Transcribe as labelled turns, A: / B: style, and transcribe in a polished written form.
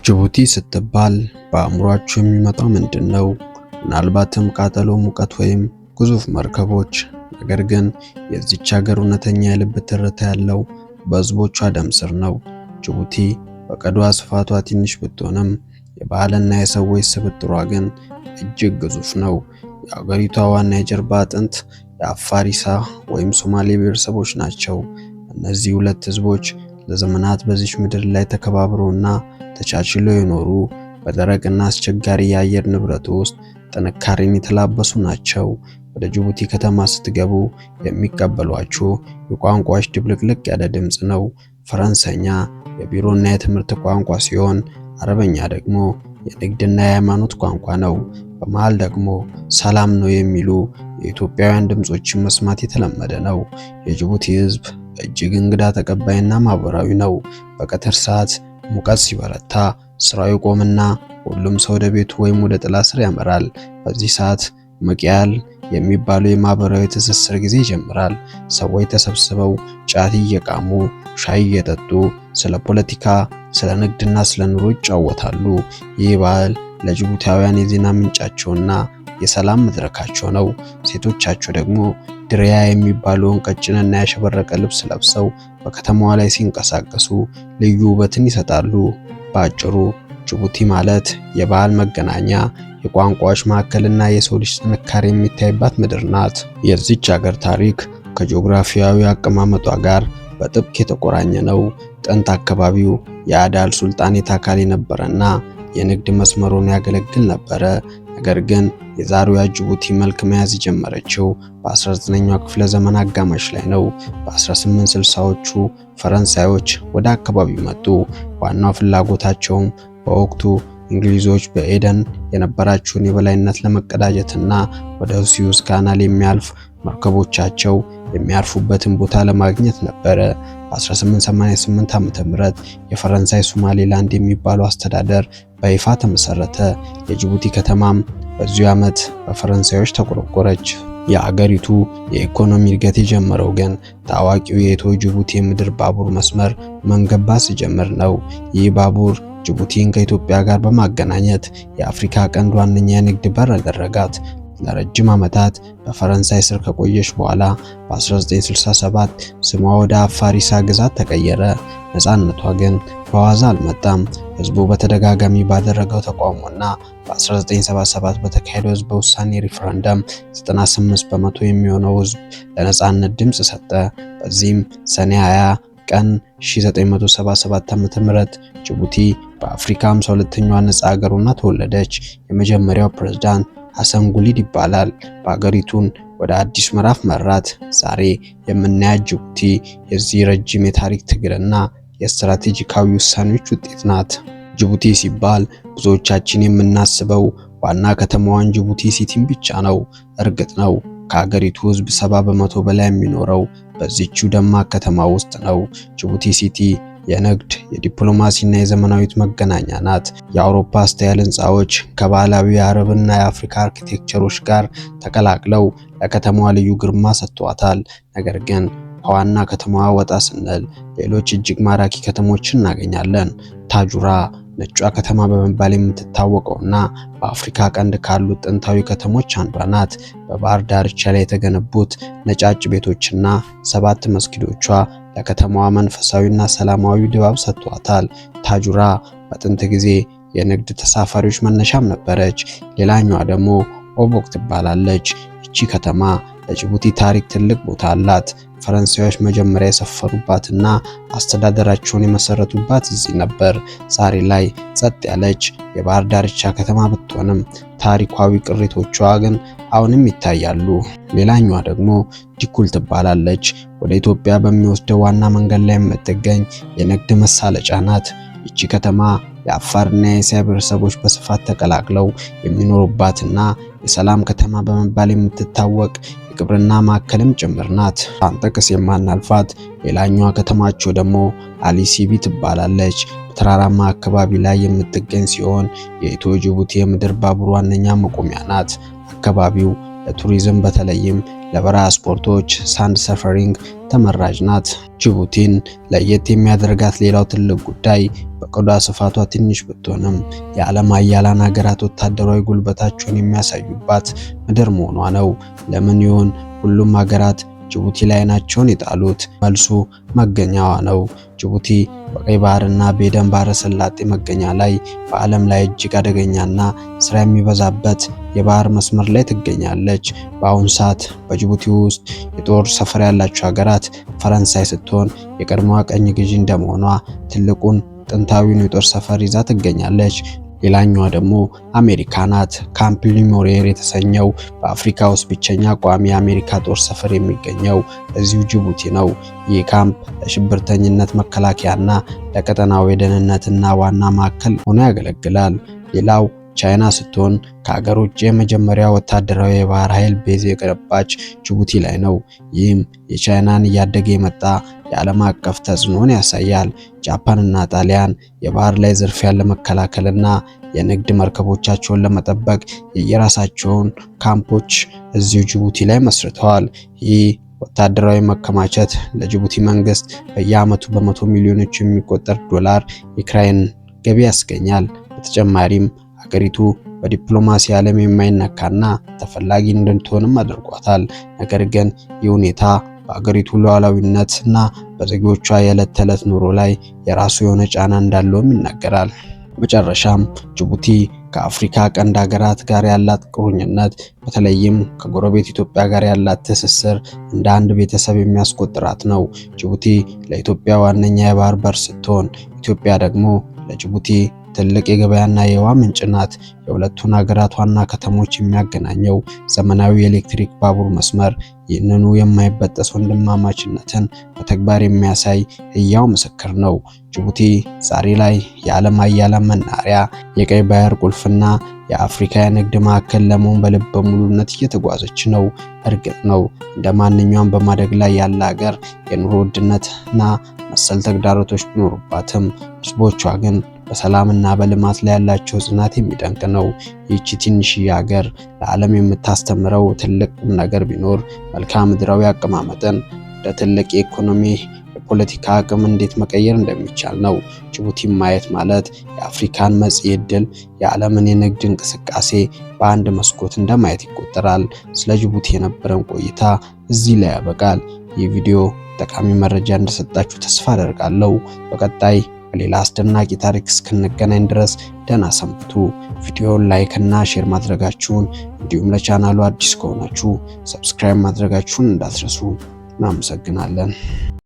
A: ጅቡቲ ስትባል በአእምሯችሁ የሚመጣው ምንድነው? ምናልባትም ቃጠሎ፣ ሙቀት ወይም ግዙፍ መርከቦች። ነገር ግን የዚች ሀገር እውነተኛ የልብ ትርታ ያለው በህዝቦቿ ደም ስር ነው። ጅቡቲ በቀዷ ስፋቷ ትንሽ ብትሆንም የባህልና የሰዎች ስብጥሯ ግን እጅግ ግዙፍ ነው። የአገሪቷ ዋና የጀርባ አጥንት የአፋሪሳ ወይም ሶማሌ ብሔረሰቦች ናቸው። እነዚህ ሁለት ህዝቦች ለዘመናት በዚች ምድር ላይ ተከባብረውና ተቻችለው የኖሩ በደረቅና አስቸጋሪ የአየር ንብረት ውስጥ ጥንካሬን የተላበሱ ናቸው። ወደ ጅቡቲ ከተማ ስትገቡ የሚቀበሏችሁ የቋንቋዎች ድብልቅልቅ ያለ ድምጽ ነው። ፈረንሳይኛ የቢሮና የትምህርት ቋንቋ ሲሆን አረበኛ ደግሞ የንግድና የሃይማኖት ቋንቋ ነው። በመሃል ደግሞ ሰላም ነው የሚሉ የኢትዮጵያውያን ድምጾችን መስማት የተለመደ ነው። የጅቡቲ ህዝብ እጅግ እንግዳ ተቀባይና ማህበራዊ ነው። በቀትር ሰዓት ሙቀት ሲበረታ ስራው ይቆምና ሁሉም ሰው ወደ ቤቱ ወይም ወደ ጥላ ስር ያመራል። በዚህ ሰዓት መቂያል የሚባለው የማህበራዊ ትስስር ጊዜ ይጀምራል። ሰዎች ተሰብስበው ጫት እየቃሙ ሻይ እየጠጡ ስለ ፖለቲካ፣ ስለ ንግድና ስለ ኑሮ ይጫወታሉ። ይህ ባህል ለጅቡቲያውያን የዜና ምንጫቸውና የሰላም መድረካቸው ነው። ሴቶቻቸው ደግሞ ድሪያ የሚባለውን ቀጭንና ያሸበረቀ ልብስ ለብሰው በከተማዋ ላይ ሲንቀሳቀሱ ልዩ ውበትን ይሰጣሉ። በአጭሩ ጅቡቲ ማለት የባህል መገናኛ፣ የቋንቋዎች ማዕከልና የሰው ልጅ ጥንካሬ የሚታይባት ምድር ናት። የዚች ሀገር ታሪክ ከጂኦግራፊያዊ አቀማመጧ ጋር በጥብቅ የተቆራኘ ነው። ጥንት አካባቢው የአዳል ሱልጣኔት አካል የነበረና የንግድ መስመሩን ያገለግል ነበረ። ነገር ግን የዛሬዋ ጅቡቲ መልክ መያዝ የጀመረችው በ19ኛው ክፍለ ዘመን አጋማሽ ላይ ነው። በ1860ዎቹ ፈረንሳዮች ወደ አካባቢው መጡ። ዋናው ፍላጎታቸውም በወቅቱ እንግሊዞች በኤደን የነበራቸውን የበላይነት ለመቀዳጀትና ወደ ሱዌዝ ካናል የሚያልፍ መርከቦቻቸው የሚያርፉበትን ቦታ ለማግኘት ነበረ። በ1888 ዓ.ም የፈረንሳይ ሶማሌላንድ የሚባለው አስተዳደር በይፋ ተመሰረተ። የጅቡቲ ከተማም በዚሁ ዓመት በፈረንሳዮች ተቆረቆረች። የአገሪቱ የኢኮኖሚ እድገት የጀመረው ግን ታዋቂው የኢትዮ ጅቡቲ የምድር ባቡር መስመር መንገባት ሲጀምር ነው። ይህ ባቡር ጅቡቲን ከኢትዮጵያ ጋር በማገናኘት የአፍሪካ ቀንድ ዋነኛ የንግድ በር አደረጋት። ለረጅም ዓመታት በፈረንሳይ ስር ከቆየች በኋላ በ1967 ስሟ ወደ አፋሪሳ ግዛት ተቀየረ። ነፃነቷ ግን በዋዛ አልመጣም። ህዝቡ በተደጋጋሚ ባደረገው ተቃውሞና በ1977 በተካሄደው ህዝበ ውሳኔ ሪፈረንደም 98 በመቶ የሚሆነው ህዝብ ለነፃነት ድምጽ ሰጠ። በዚህም ሰኔ 20 ቀን 1977 ዓ.ም ጅቡቲ በአፍሪካ 52ኛዋ ነፃ ሀገር ሆና ተወለደች። የመጀመሪያው ፕሬዝዳንት ሐሰን ጉሊድ ይባላል። በአገሪቱን ወደ አዲስ ምዕራፍ መራት። ዛሬ የምናያት ጅቡቲ የዚህ ረጅም የታሪክ ትግልና የስትራቴጂካዊ ውሳኔዎች ውጤት ናት። ጅቡቲ ሲባል ብዙዎቻችን የምናስበው ዋና ከተማዋን ጅቡቲ ሲቲን ብቻ ነው። እርግጥ ነው ከአገሪቱ ህዝብ 70 በመቶ በላይ የሚኖረው በዚህችው ደማቅ ከተማ ውስጥ ነው። ጅቡቲ ሲቲ የንግድ፣ የዲፕሎማሲና የዘመናዊት መገናኛ ናት። የአውሮፓ ስታይል ህንፃዎች ከባህላዊ የአረብና የአፍሪካ አርኪቴክቸሮች ጋር ተቀላቅለው ለከተማዋ ልዩ ግርማ ሰጥቷታል። ነገር ግን ከዋና ከተማዋ ወጣ ስንል ሌሎች እጅግ ማራኪ ከተሞችን እናገኛለን። ታጁራ ነጯ ከተማ በመባል የምትታወቀውና በአፍሪካ ቀንድ ካሉት ጥንታዊ ከተሞች አንዷ ናት። በባህር ዳርቻ ላይ የተገነቡት ነጫጭ ቤቶችና 7 መስጊዶቿ ለከተማዋ መንፈሳዊና ሰላማዊ ድባብ ሰጥቷታል። ታጁራ በጥንት ጊዜ የንግድ ተሳፋሪዎች መነሻም ነበረች። ሌላኛዋ ደግሞ ኦቦክ ትባላለች። እቺ ከተማ ለጅቡቲ ታሪክ ትልቅ ቦታ አላት። ፈረንሳዮች መጀመሪያ የሰፈሩባትና አስተዳደራቸውን የመሰረቱባት እዚህ ነበር። ዛሬ ላይ ጸጥ ያለች የባህር ዳርቻ ከተማ ብትሆንም ታሪካዊ ቅሪቶቿ ግን አሁንም ይታያሉ። ሌላኛዋ ደግሞ ዲኩል ትባላለች። ወደ ኢትዮጵያ በሚወስደው ዋና መንገድ ላይ የምትገኝ የንግድ መሳለጫ ናት። ይቺ ከተማ የአፋርና የእስያ ብሔረሰቦች በስፋት ተቀላቅለው የሚኖሩባትና የሰላም ከተማ በመባል የምትታወቅ የግብርና ማዕከልም ጭምር ናት። አንጠቅስ የማናልፋት ሌላኛዋ ከተማቸው ደግሞ አሊሲቢ ትባላለች። በተራራማ አካባቢ ላይ የምትገኝ ሲሆን የኢትዮ ጅቡቲ የምድር ባቡር ዋነኛ መቆሚያ ናት። አካባቢው ለቱሪዝም በተለይም ለበረሃ ስፖርቶች ሳንድ ሰፈሪንግ ተመራጭ ናት። ጅቡቲን ለየት የሚያደርጋት ሌላው ትልቅ ጉዳይ በቆዳ ስፋቷ ትንሽ ብትሆንም የዓለም ኃያላን ሀገራት ወታደራዊ ጉልበታቸውን የሚያሳዩባት ምድር መሆኗ ነው። ለምን ይሆን ሁሉም ሀገራት ጅቡቲ ላይ አይናቸውን የጣሉት? መልሱ መገኛዋ ነው። ጅቡቲ በቀይ ባህርና በኤደን ባህረ ሰላጤ መገኛ ላይ በዓለም ላይ እጅግ አደገኛና ስራ የሚበዛበት የባህር መስመር ላይ ትገኛለች። በአሁኑ ሰዓት በጅቡቲ ውስጥ የጦር ሰፈር ያላቸው ሀገራት ፈረንሳይ ስትሆን የቀድሞዋ ቀኝ ገዢ እንደመሆኗ ትልቁን ጥንታዊውን የጦር ሰፈር ይዛ ትገኛለች። ሌላኛዋ ደግሞ አሜሪካ ናት። ካምፕ ሊሞሪየር የተሰኘው በአፍሪካ ውስጥ ብቸኛ ቋሚ የአሜሪካ ጦር ሰፈር የሚገኘው እዚሁ ጅቡቲ ነው። ይህ ካምፕ ለሽብርተኝነት መከላከያና ለቀጠናዊ ደህንነትና ዋና ማዕከል ሆኖ ያገለግላል። ሌላው ቻይና ስትሆን ከሀገር ውጭ የመጀመሪያ ወታደራዊ የባህር ኃይል ቤዝ የገነባች ጅቡቲ ላይ ነው። ይህም የቻይናን እያደገ የመጣ የዓለም አቀፍ ተጽዕኖን ያሳያል። ጃፓንና ጣሊያን የባህር ላይ ዝርፊያን ለመከላከልና የንግድ መርከቦቻቸውን ለመጠበቅ የየራሳቸውን ካምፖች እዚሁ ጅቡቲ ላይ መስርተዋል። ይህ ወታደራዊ መከማቸት ለጅቡቲ መንግስት በየዓመቱ በመቶ ሚሊዮኖች የሚቆጠር ዶላር የክራይን ገቢ ያስገኛል። በተጨማሪም ሀገሪቱ በዲፕሎማሲ ዓለም የማይነካና ተፈላጊ እንድትሆንም አድርጓታል። ነገር ግን ይህ ሁኔታ በሀገሪቱ ሉዓላዊነትና በዜጎቿ የዕለት ተዕለት ኑሮ ላይ የራሱ የሆነ ጫና እንዳለውም ይናገራል። በመጨረሻም ጅቡቲ ከአፍሪካ ቀንድ ሀገራት ጋር ያላት ቁርኝነት በተለይም ከጎረቤት ኢትዮጵያ ጋር ያላት ትስስር እንደ አንድ ቤተሰብ የሚያስቆጥራት ነው። ጅቡቲ ለኢትዮጵያ ዋነኛ የባህር በር ስትሆን ኢትዮጵያ ደግሞ ለጅቡቲ ትልቅ የገበያና የውሃ ምንጭ ናት። የሁለቱን ሀገራት ዋና ከተሞች የሚያገናኘው ዘመናዊ የኤሌክትሪክ ባቡር መስመር ይህንኑ የማይበጠስ ወንድማማችነትን በተግባር የሚያሳይ ሕያው ምስክር ነው። ጅቡቲ ዛሬ ላይ የዓለም ኃያላን መናኸሪያ፣ የቀይ ባህር ቁልፍና የአፍሪካ የንግድ ማዕከል ለመሆን በልበ ሙሉነት እየተጓዘች ነው። እርግጥ ነው እንደ ማንኛውም በማደግ ላይ ያለ ሀገር የኑሮ ውድነትና መሰል ተግዳሮቶች ቢኖሩባትም ሕዝቦቿ ግን በሰላምና በልማት ላይ ያላቸው ጽናት የሚደንቅ ነው። ይህቺ ትንሽዬ ሀገር ለዓለም የምታስተምረው ትልቅ ቁም ነገር ቢኖር መልክዓ ምድራዊ አቀማመጥን ወደ ትልቅ የኢኮኖሚ የፖለቲካ አቅም እንዴት መቀየር እንደሚቻል ነው። ጅቡቲን ማየት ማለት የአፍሪካን መጻኢ ዕድል፣ የዓለምን የንግድ እንቅስቃሴ በአንድ መስኮት እንደማየት ይቆጠራል። ስለ ጅቡቲ የነበረን ቆይታ እዚህ ላይ ያበቃል። ይህ ቪዲዮ ጠቃሚ መረጃ እንደሰጣችሁ ተስፋ አደርጋለሁ። በቀጣይ በሌላ አስደናቂ ታሪክ እስክንገናኝ ድረስ ደህና ሰንብቱ። ቪዲዮውን ላይክ እና ሼር ማድረጋችሁን እንዲሁም ለቻናሉ አዲስ ከሆናችሁ ሰብስክራይብ ማድረጋችሁን እንዳትረሱ። እናመሰግናለን።